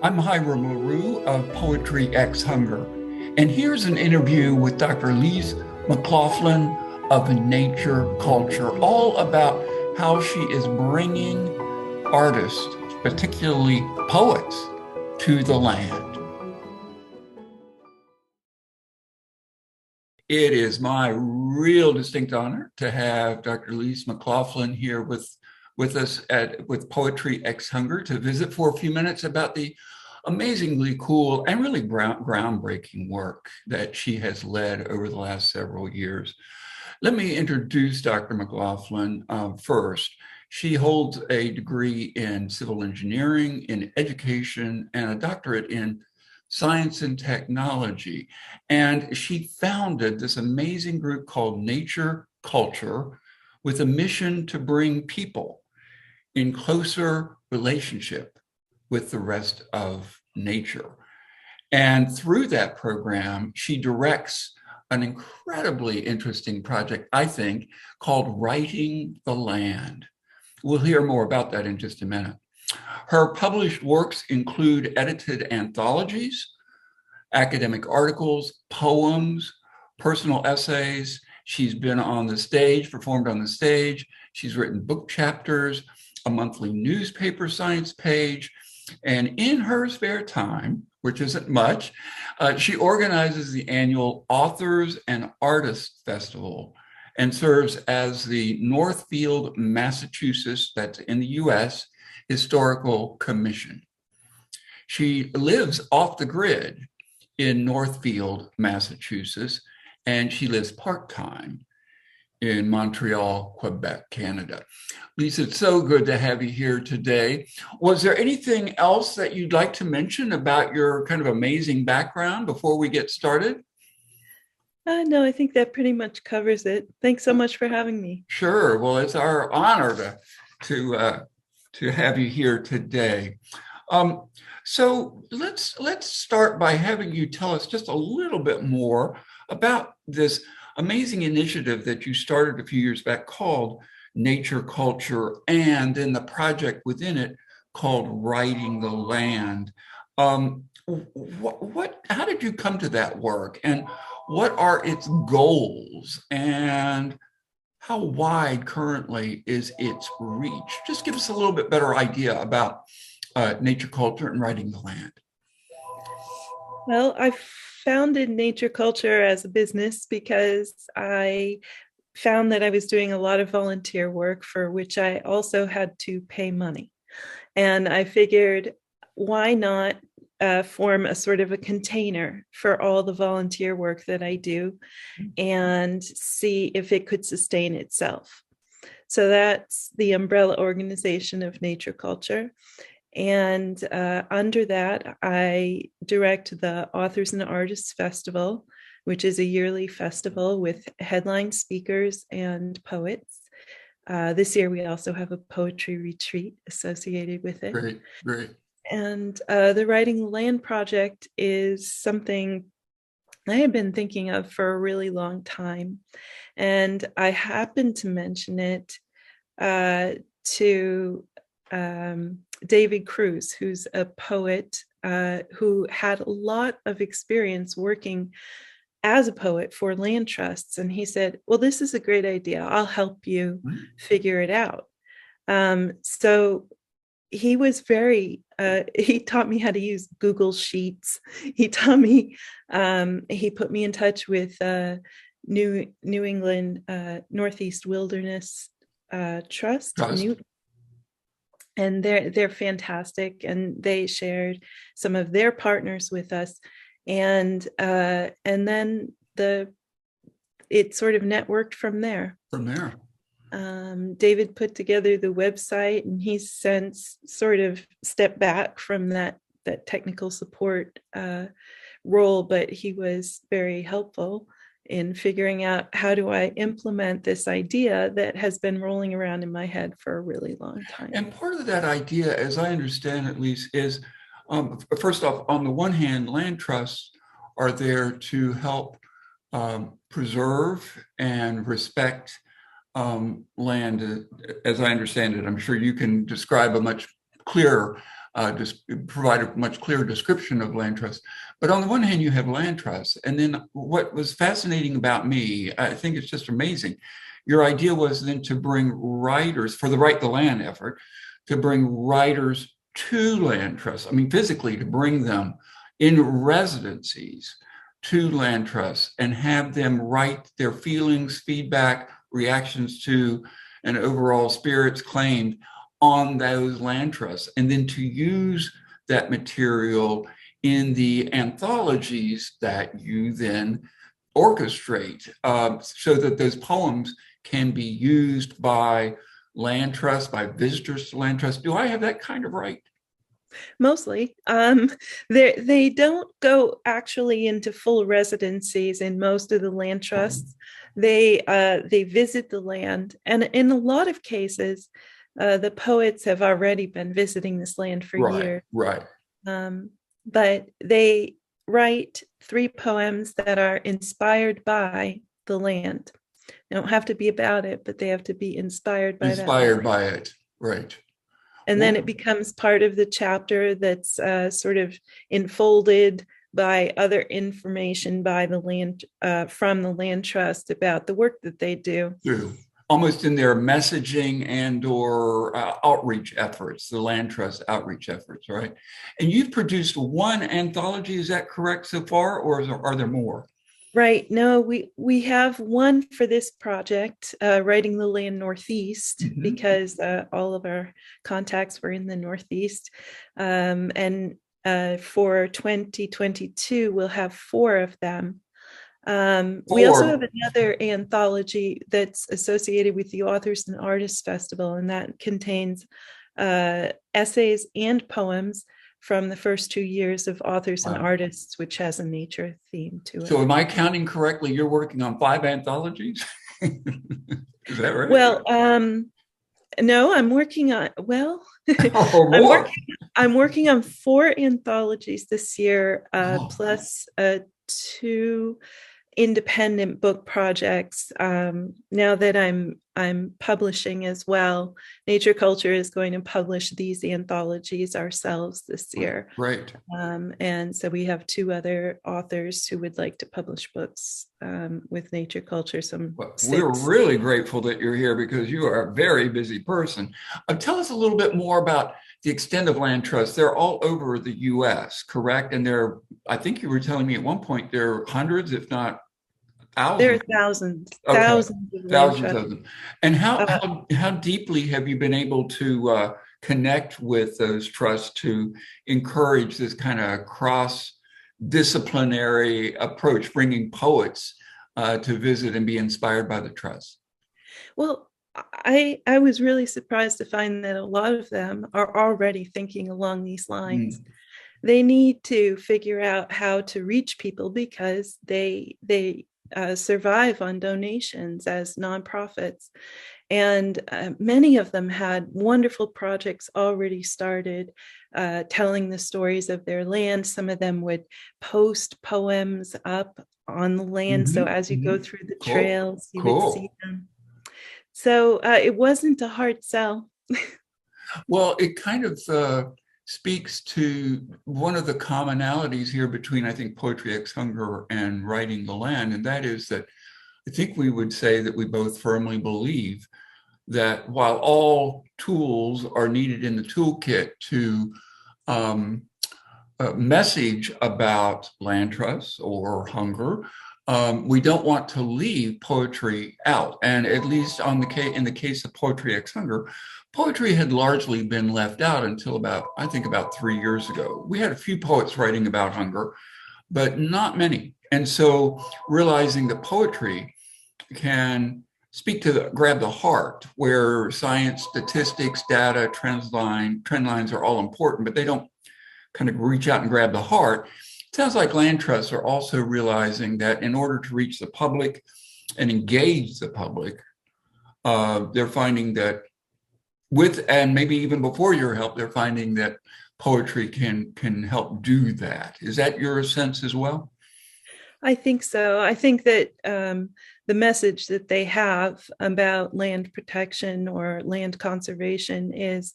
I'm Hiram Larew of Poetry X Hunger, and here's an interview with Dr. Lis McLoughlin of NatureCulture, all about how she is bringing artists, particularly poets, to the land. It is my real distinct honor to have Dr. Lis McLoughlin here with us with Poetry X Hunger to visit for a few minutes about the amazingly cool and really groundbreaking work that she has led over the last several years. Let me introduce Dr. McLoughlin first. She holds a degree in civil engineering, in education, and a doctorate in science and technology. And she founded this amazing group called NatureCulture with a mission to bring people in closer relationship with the rest of nature. And through that program, she directs an incredibly interesting project, I think, called Writing the Land. We'll hear more about that in just a minute. Her published works include edited anthologies, academic articles, poems, personal essays. She's been on the stage, performed on the stage. She's written book chapters, a monthly newspaper science page. And in her spare time, which isn't much, she organizes the annual Authors and Artists Festival and serves as the Northfield, Massachusetts, that's in the US, Historical Commission. She lives off the grid in Northfield, Massachusetts, and she lives part-time in Montreal, Quebec, Canada. Lisa, it's so good to have you here today. Was there anything else that you'd like to mention about your kind of amazing background before we get started? No, I think that pretty much covers it. Thanks so much for having me. Sure. Well, it's our honor to have you here today. So let's start by having you tell us just a little bit more about this amazing initiative that you started a few years back called NatureCulture, and then the project within it called Writing the Land. How did you come to that work, and what are its goals, and how wide currently is its reach? Just give us a little bit better idea about NatureCulture and Writing the Land. Well, I founded NatureCulture as a business because I found that I was doing a lot of volunteer work for which I also had to pay money. And I figured, why not form a sort of a container for all the volunteer work that I do and see if it could sustain itself. So that's the umbrella organization of NatureCulture. And under that, I direct the Authors and Artists Festival, which is a yearly festival with headline speakers and poets. This year, we also have a poetry retreat associated with it. Great, great. And the Writing the Land project is something I had been thinking of for a really long time. And I happened to mention it to David Cruz, who's a poet who had a lot of experience working as a poet for land trusts. And he said, well, this is a great idea. I'll help you figure it out. So he was he taught me how to use Google Sheets. He taught me, he put me in touch with New England Northeast Wilderness Trust. And they're fantastic, and they shared some of their partners with us, and then it sort of networked from there. David put together the website, and he's since sort of stepped back from that technical support role, but he was very helpful in figuring out how do I implement this idea that has been rolling around in my head for a really long time. And part of that idea, as I understand at least, is first off, on the one hand, land trusts are there to help preserve and respect land, as I understand it. I'm sure you can describe a much clearer just provide a much clearer description of land trust. But on the one hand, you have land trusts. And then what was fascinating about me, I think it's just amazing. Your idea was then to bring writers for the Right to Land effort, to bring writers to land trusts. I mean, physically, to bring them in residencies to land trusts and have them write their feelings, feedback, reactions to, and overall spirits claimed on those land trusts, and then to use that material in the anthologies that you then orchestrate, so that those poems can be used by land trusts, by visitors to land trusts. Do I have that kind of right? Mostly. They don't go actually into full residencies in most of the land trusts. They visit the land, and in a lot of cases, the poets have already been visiting this land for years. Right. But they write 3 poems that are inspired by the land. They don't have to be about it, but they have to be inspired by Inspired by it, right. And then it becomes part of the chapter that's sort of enfolded by other information by the land, from the land trust about the work that they do. True. Almost in their messaging and or outreach efforts, the land trust outreach efforts, right? And you've produced 1 anthology, is that correct so far, or are there more? Right. No, we have 1 for this project, Writing the Land Northeast, because all of our contacts were in the Northeast. And for 2022, we'll have 4 of them. We also have another anthology that's associated with the Authors and Artists Festival, and that contains essays and poems from the first 2 years of Authors and Artists, which has a nature theme to it. So am I counting correctly? You're working on 5 anthologies? Is that right? Well, no, I'm working on, I'm working on 4 anthologies this year, plus 2 independent book projects. Now that I'm publishing as well, NatureCulture is going to publish these anthologies ourselves this year. Right. And so we have 2 other authors who would like to publish books with NatureCulture. We're really grateful that you're here because you are a very busy person. Tell us a little bit more about the extent of land trusts. They're all over the U.S., correct? And I think you were telling me at one point, there are hundreds, if not thousands. There are thousands, okay. thousands of them. And how deeply have you been able to connect with those trusts to encourage this kind of cross-disciplinary approach, bringing poets to visit and be inspired by the trust? Well, I was really surprised to find that a lot of them are already thinking along these lines. They need to figure out how to reach people because they survive on donations as nonprofits. And many of them had wonderful projects already started, telling the stories of their land. Some of them would post poems up on the land. So as you go through the trails, you would see them. So it wasn't a hard sell. Well, it kind of speaks to one of the commonalities here between, I think, Poetry Ex Hunger and Writing the Land, and that is that I think we would say that we both firmly believe that while all tools are needed in the toolkit to message about land trusts or hunger, we don't want to leave poetry out. And at least in the case of Poetry Ex Hunger, poetry had largely been left out until about 3 years ago. We had a few poets writing about hunger, but not many. And so realizing that poetry can speak to grab the heart, where science, statistics, data, trend lines are all important, but they don't kind of reach out and grab the heart. It sounds like land trusts are also realizing that in order to reach the public and engage the public, they're finding that and maybe even before your help, they're finding that poetry can help do that. Is that your sense as well? I think so. I think that the message that they have about land protection or land conservation is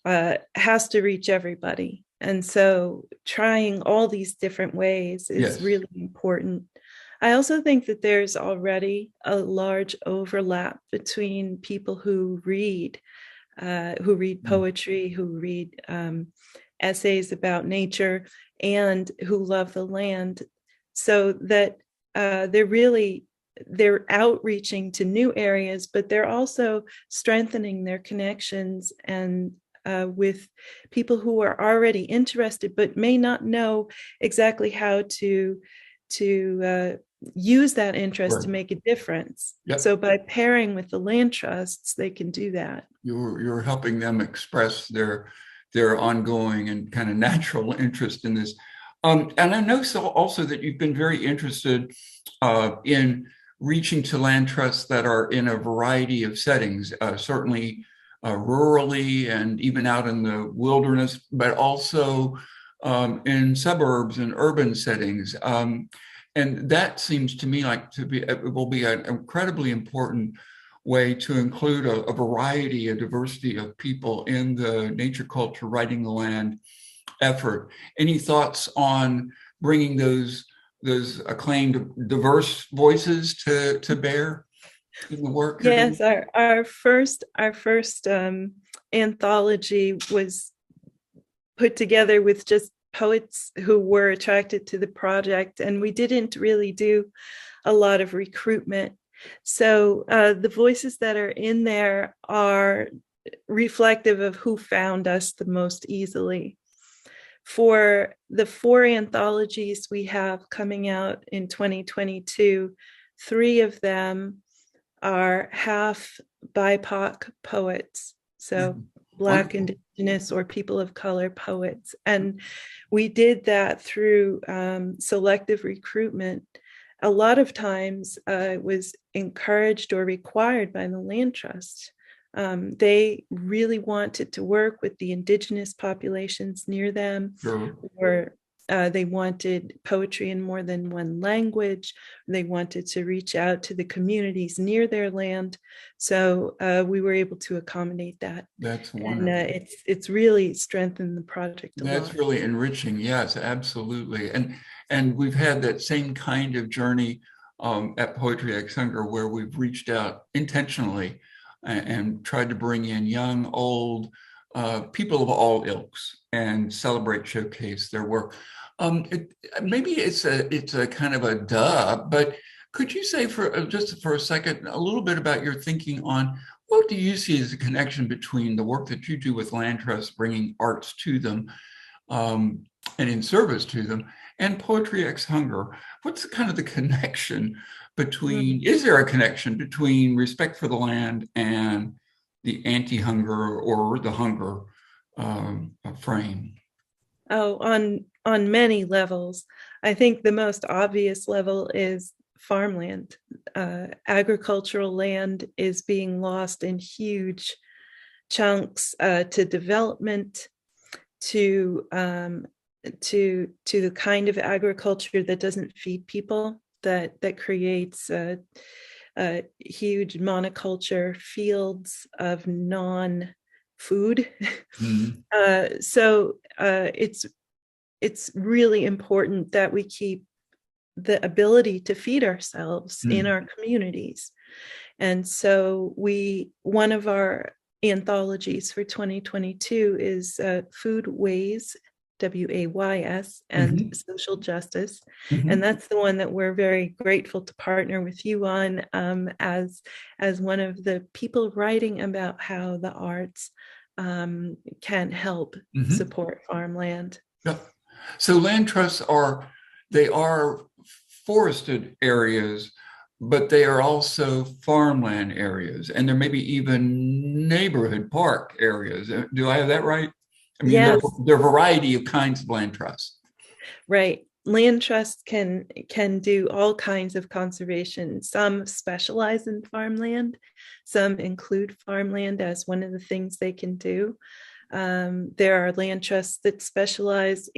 has to reach everybody. And so trying all these different ways is Yes. really important. I also think that there's already a large overlap between people who read poetry, who read essays about nature, and who love the land, so that they're outreaching to new areas, but they're also strengthening their connections and with people who are already interested but may not know exactly how to use that interest to Right. make a difference. Yep. So by pairing with the land trusts, they can do that. You're helping them express their ongoing and kind of natural interest in this. And I know also that you've been very interested in reaching to land trusts that are in a variety of settings, certainly rurally and even out in the wilderness, but also in suburbs and urban settings. And that seems to me like it will be an incredibly important way to include a variety, a diversity of people in the nature culture, writing the land effort. Any thoughts on bringing those acclaimed diverse voices to bear in the work you're doing? Yes, our first anthology was put together with just poets who were attracted to the project, and we didn't really do a lot of recruitment. So the voices that are in there are reflective of who found us the most easily. For the 4 anthologies we have coming out in 2022, 3 of them are half BIPOC poets. So Black, Wonderful. Indigenous, or people of color poets. And we did that through selective recruitment. A lot of times it was encouraged or required by the land trust. They really wanted to work with the indigenous populations near them, Sure. or they wanted poetry in more than one language. They wanted to reach out to the communities near their land. So we were able to accommodate that. That's And wonderful. it's really strengthened the project a That's lot. really enriching. Yes, absolutely. And we've had that same kind of journey at Poetry Ex Hunger, where we've reached out intentionally and tried to bring in young, old, people of all ilks and celebrate, showcase their work. Maybe it's a kind of a duh, but could you say for just for a second a little bit about your thinking on what do you see as a connection between the work that you do with land trusts, bringing arts to them, and in service to them, and Poetry Ex Hunger? What's kind of the connection between, is there a connection between respect for the land and the anti-hunger or the hunger frame? Oh, on many levels. I think the most obvious level is farmland. Agricultural land is being lost in huge chunks to development, to the kind of agriculture that doesn't feed people, that creates huge monoculture fields of non-food. Mm-hmm. So it's really important that we keep the ability to feed ourselves in our communities. And so one of our anthologies for 2022 is Food Ways, WAYS, and Mm-hmm. Social Justice. And Mm-hmm. that's the one that we're very grateful to partner with you on, as one of the people writing about how the arts can help Mm-hmm. support farmland. Yeah. So land trusts they are forested areas, but they are also farmland areas, and there may be even neighborhood park areas. Do I have that right? I mean, Yes, there are a variety of kinds of land trusts. right. Land trusts can do all kinds of conservation. Some specialize in farmland. Some include farmland as one of the things they can do. There are land trusts that specialize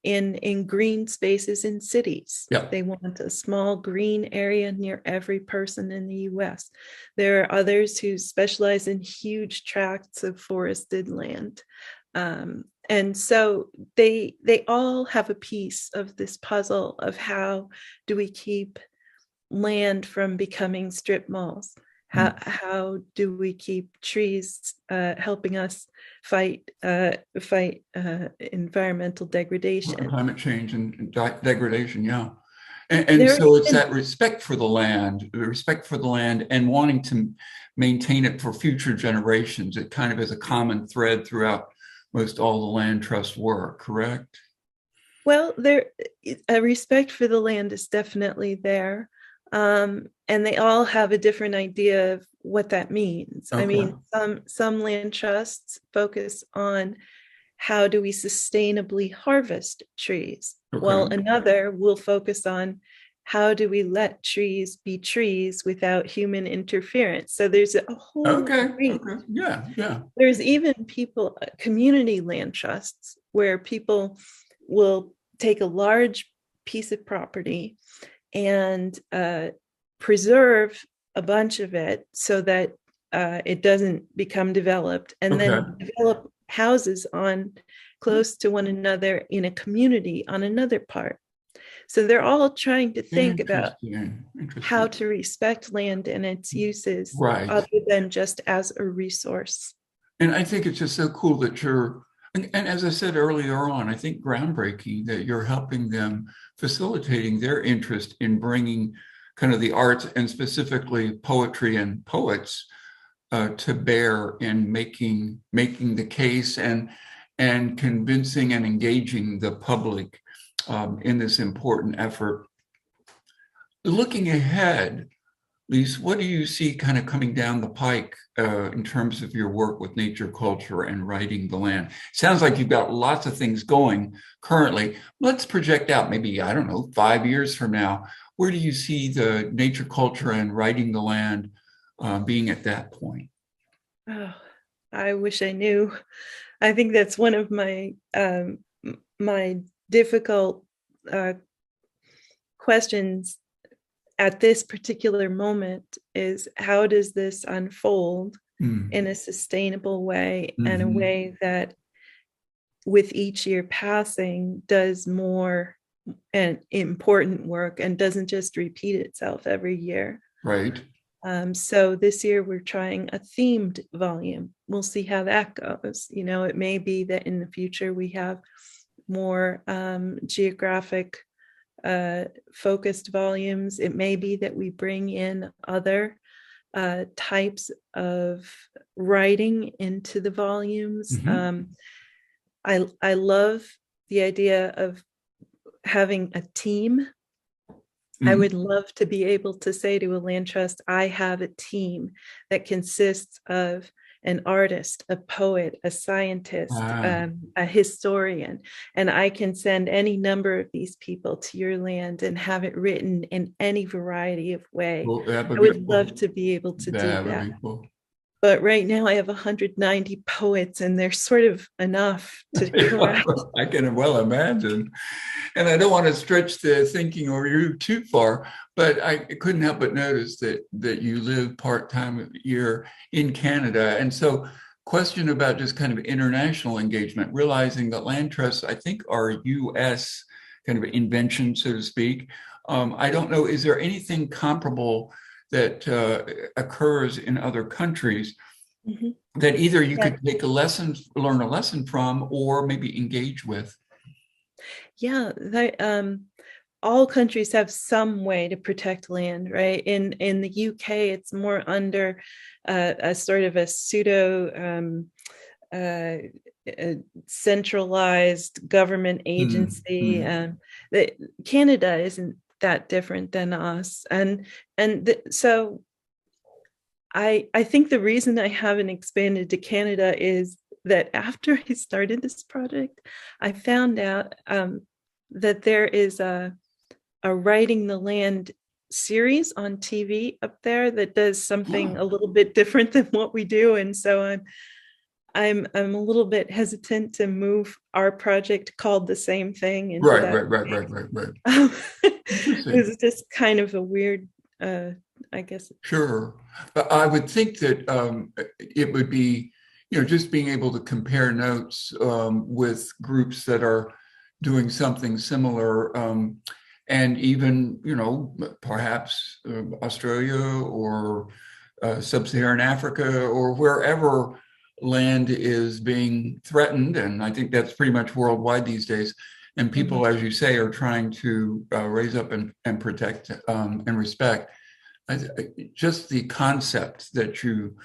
in green spaces in cities. Yeah. They want a small green area near every person in the US. There are others who specialize in huge tracts of forested land. And so they all have a piece of this puzzle of how do we keep land from becoming strip malls? How do we keep trees helping us fight environmental degradation? Climate change and degradation, yeah. And so it's that respect for the land, and wanting to maintain it for future generations. It kind of is a common thread throughout most all the land trust work, correct? Well, a respect for the land is definitely there. And they all have a different idea of what that means. Okay. I mean, some land trusts focus on how do we sustainably harvest trees, while another will focus on how do we let trees be trees without human interference. So there's a whole range. Yeah. There's even community land trusts, where people will take a large piece of property and preserve a bunch of it so that it doesn't become developed, and then develop houses on close to one another in a community on another part. So they're all trying to think about how to respect land and its uses, other than just as a resource. And I think it's just so cool that and as I said earlier on, I think groundbreaking that you're helping them, facilitating their interest in bringing kind of the arts and specifically poetry and poets to bear in making the case and convincing and engaging the public in this important effort. Looking ahead, Liss, what do you see kind of coming down the pike in terms of your work with NatureCulture and writing the land? Sounds like you've got lots of things going currently. Let's project out maybe, I don't know, 5 years from now. Where do you see the NatureCulture and writing the land being at that point? Oh, I wish I knew. I think that's one of my my difficult questions at this particular moment, is how does this unfold in a sustainable way, and a way that with each year passing does more and important work and doesn't just repeat itself every year. Right. So this year we're trying a themed volume. We'll see how that goes. You know, it may be that in the future we have more geographic focused volumes. It may be that we bring in other types of writing into the volumes. I love the idea of having a team. I would love to be able to say to a land trust, I have a team that consists of an artist, a poet, a scientist, a historian, and I can send any number of these people to your land and have it written in any variety of way. I would love to be able to do that. But right now I have 190 poets, and they're sort of enough to correct. I can well imagine. And I don't want to stretch the thinking or you too far, but I couldn't help but notice that you live part-time a year in Canada. And so question about just kind of international engagement, realizing that land trusts, I think, are US kind of invention, so to speak. I don't know, is there anything comparable that occurs in other countries that either you could take learn a lesson from, or maybe engage with? Yeah, all countries have some way to protect land, right? In the UK, it's more under a sort of a pseudo centralized government agency. Canada isn't that different than us, so I think the reason I haven't expanded to Canada is that after I started this project, I found out that there is a Writing the Land series on TV up there that does something a little bit different than what we do, and so I'm a little bit hesitant to move our project called the same thing into Right, that right, right, right, space. right, right. Interesting. It's just kind of a weird, I guess. Sure. But I would think that it would be, just being able to compare notes with groups that are doing something similar, and even, perhaps Australia or sub-Saharan Africa or wherever land is being threatened. And I think that's pretty much worldwide these days. And people, Mhm. as you say, are trying to raise up and protect and respect. Just the concept that you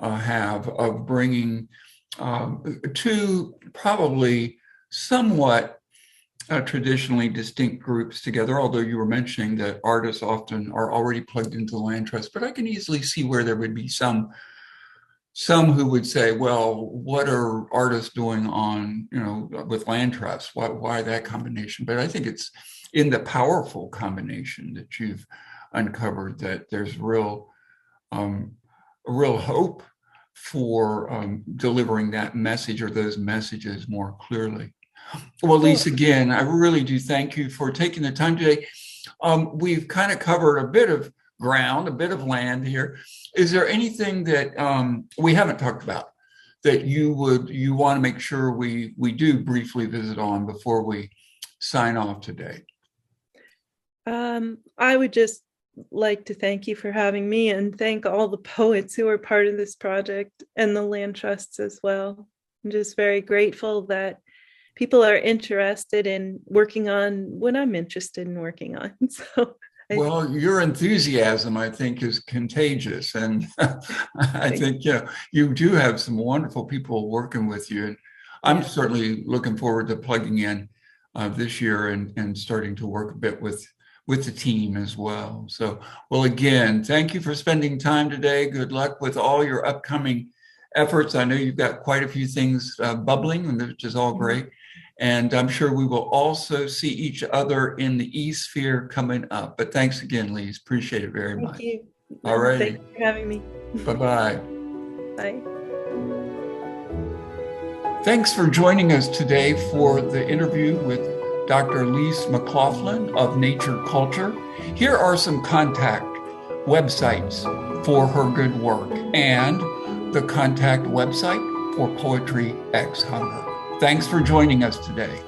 have of bringing two probably somewhat traditionally distinct groups together, although you were mentioning that artists often are already plugged into the land trust, but I can easily see where there would be some who would say, well, what are artists doing on, with land trusts? Why that combination? But I think it's in the powerful combination that you've uncovered that there's real hope for delivering that message or those messages more clearly. Well, Well, Lisa, again, I really do thank you for taking the time today. We've kind of covered a bit of ground, a bit of land here. Is there anything that we haven't talked about that you want to make sure we do briefly visit on before we sign off today? I would just like to thank you for having me and thank all the poets who are part of this project and the land trusts as well. I'm just very grateful that people are interested in working on what I'm interested in working on. So Well, your enthusiasm, I think, is contagious. And I think, you do have some wonderful people working with you. And I'm yeah. certainly looking forward to plugging in this year and starting to work a bit with the team as well. So, well, again, thank you for spending time today. Good luck with all your upcoming efforts. I know you've got quite a few things bubbling, which is all great. And I'm sure we will also see each other in the e-sphere coming up. But thanks again, Liss. Appreciate it very Thank much. you. All No, thank righty. you for having me. Bye-bye. Bye. Thanks for joining us today for the interview with Dr. Lis McLoughlin of NatureCulture. Here are some contact websites for her good work and the contact website for Poetry X Hunger. Thanks for joining us today.